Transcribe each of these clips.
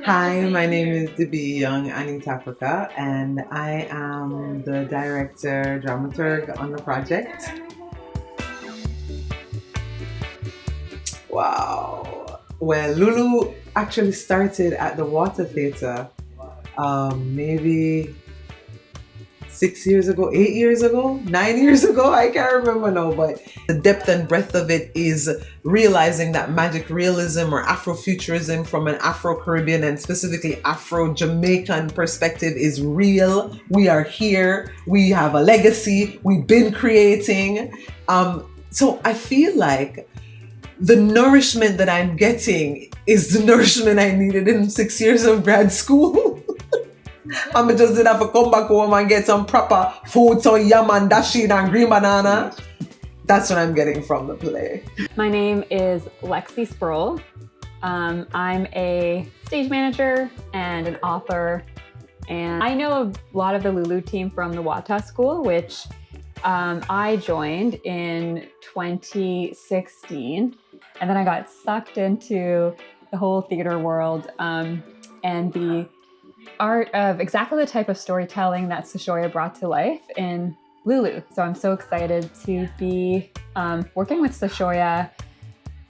Hi, my name is Debbie Young Anitafrika, and I am the director, dramaturg on the project. Wow. Well, Lulu actually started at the Water Theatre maybe 6 years ago, 8 years ago, 9 years ago. I can't remember now, but the depth and breadth of it is realizing that magic realism or Afrofuturism from an Afro-Caribbean and specifically Afro-Jamaican perspective is real. We are here. We have a legacy. We've been creating. So I feel like the nourishment that I'm getting is the nourishment I needed in 6 years of grad school. I just did have to come back home and get some proper food, so yam and dasheen and green banana. That's what I'm getting from the play. My name is Lexi Sproul. I'm a stage manager and an author, and I know a lot of the Lulu team from the Wata School, which I joined in 2016, and then I got sucked into the whole theater world and the art of exactly the type of storytelling that Sashoya brought to life in Lulu. So I'm so excited to be working with Sashoya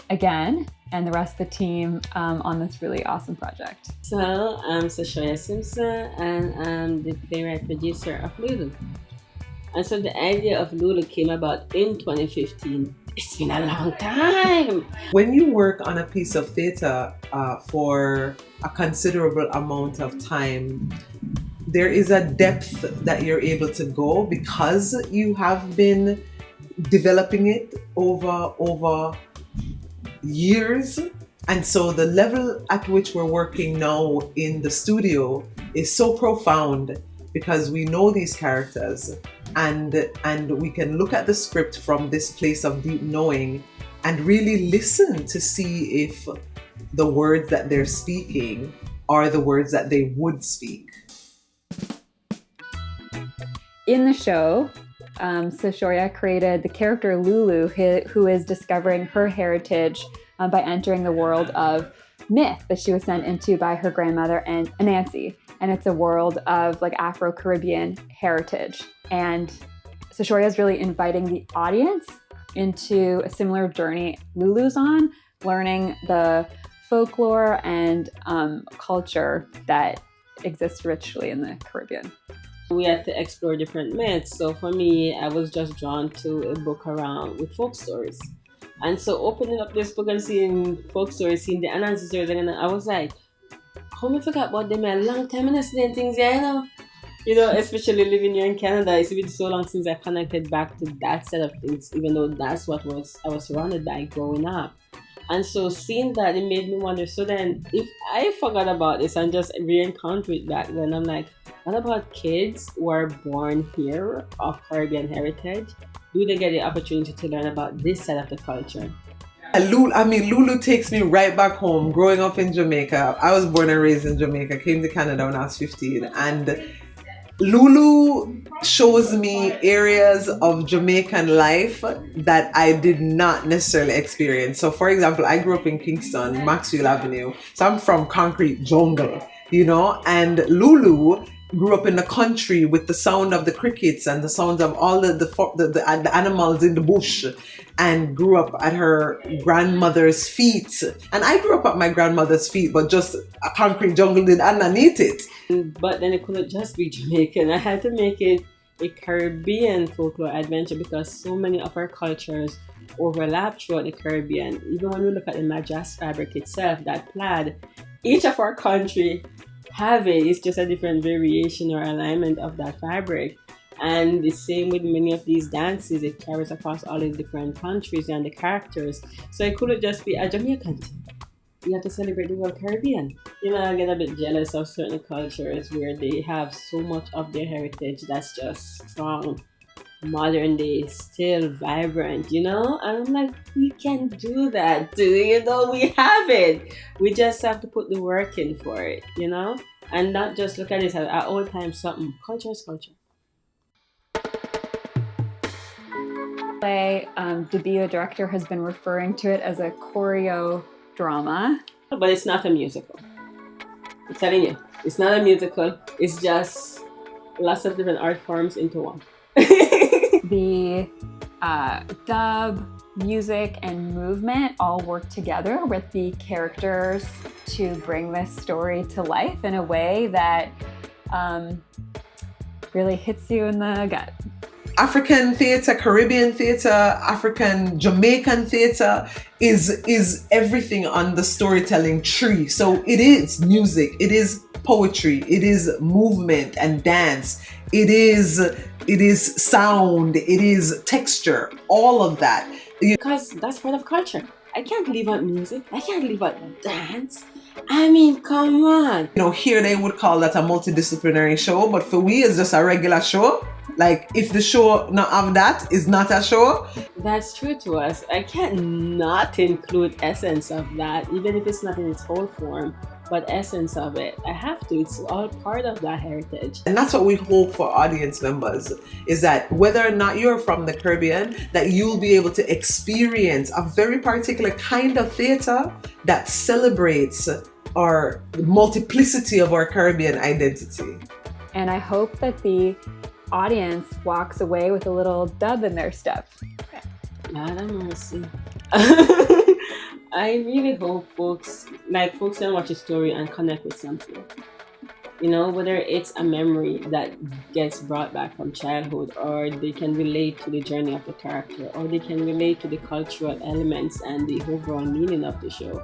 again and the rest of the team on this really awesome project. So I'm Sashoya Simpson, and I'm the playwright producer of Lulu. And so the idea of Lulu came about in 2015. It's been a long time. When you work on a piece of theater for a considerable amount of time, there is a depth that you're able to go because you have been developing it over years. And so the level at which we're working now in the studio is so profound because we know these characters and we can look at the script from this place of deep knowing and really listen to see if the words that they're speaking are the words that they would speak. In the show, Sashoya created the character Lulu, who is discovering her heritage by entering the world of myth that she was sent into by her grandmother and Anansi. And it's a world of like Afro-Caribbean heritage. And Sashoya is really inviting the audience into a similar journey Lulu's on, learning the folklore and culture that exists richly in the Caribbean. We had to explore different myths. So for me, I was just drawn to a book around with folk stories. And so opening up this book and seeing folk stories, seeing the Anansi stories, and I was like, how me forgot about them a long time and I studying things, yeah, especially living here in Canada. It's been so long since I connected back to that set of things, even though that's what I was surrounded by growing up. And so seeing that, it made me wonder, so then if I forgot about this and just re-encounter it back then, I'm like, what about kids who are born here of Caribbean heritage? Do they get the opportunity to learn about this side of the culture? Lulu takes me right back home. Growing up in Jamaica, I was born and raised in Jamaica, came to Canada when I was 15, and Lulu shows me areas of Jamaican life that I did not necessarily experience. So for example, I grew up in Kingston, Maxwell Avenue, so I'm from concrete jungle, and Lulu grew up in the country with the sound of the crickets and the sounds of all the animals in the bush, and grew up at her grandmother's feet. And I grew up at my grandmother's feet, but just a concrete jungle did underneath it. But then it couldn't just be Jamaican. I had to make it a Caribbean folklore adventure because so many of our cultures overlap throughout the Caribbean. Even when we look at the Madras fabric itself, that plaid, each of our country have it. It's just a different variation or alignment of that fabric. And the same with many of these dances, it carries across all the different countries and the characters. So it couldn't just be a Jamaican thing. You have to celebrate the whole Caribbean. I get a bit jealous of certain cultures where they have so much of their heritage that's just strong, modern day, still vibrant, And I'm like, we can do that too, we have it. We just have to put the work in for it, and not just look at it as our old time something. Culture is culture. Debbie, the director, has been referring to it as a choreo drama. But it's not a musical. I'm telling you, it's not a musical. It's just lots of different art forms into one. The dub, music, and movement all work together with the characters to bring this story to life in a way that really hits you in the gut. African theatre, Caribbean theatre, African Jamaican theatre is everything on the storytelling tree. So it is music, it is poetry, it is movement and dance, it is sound, it is texture, all of that. Because that's part of culture. I can't leave out music. I can't leave out dance. I mean, come on. Here they would call that a multidisciplinary show, but for we, it's just a regular show. Like, if the show not have that, is not a show. That's true to us. I can't not include essence of that, even if it's not in its whole form, but essence of it. I have to. It's all part of that heritage. And that's what we hope for audience members, is that whether or not you're from the Caribbean, that you'll be able to experience a very particular kind of theater that celebrates our multiplicity of our Caribbean identity. And I hope that the audience walks away with a little dub in their step. Lord have mercy. I really hope folks can watch a story and connect with something. Whether it's a memory that gets brought back from childhood, or they can relate to the journey of the character, or they can relate to the cultural elements and the overall meaning of the show.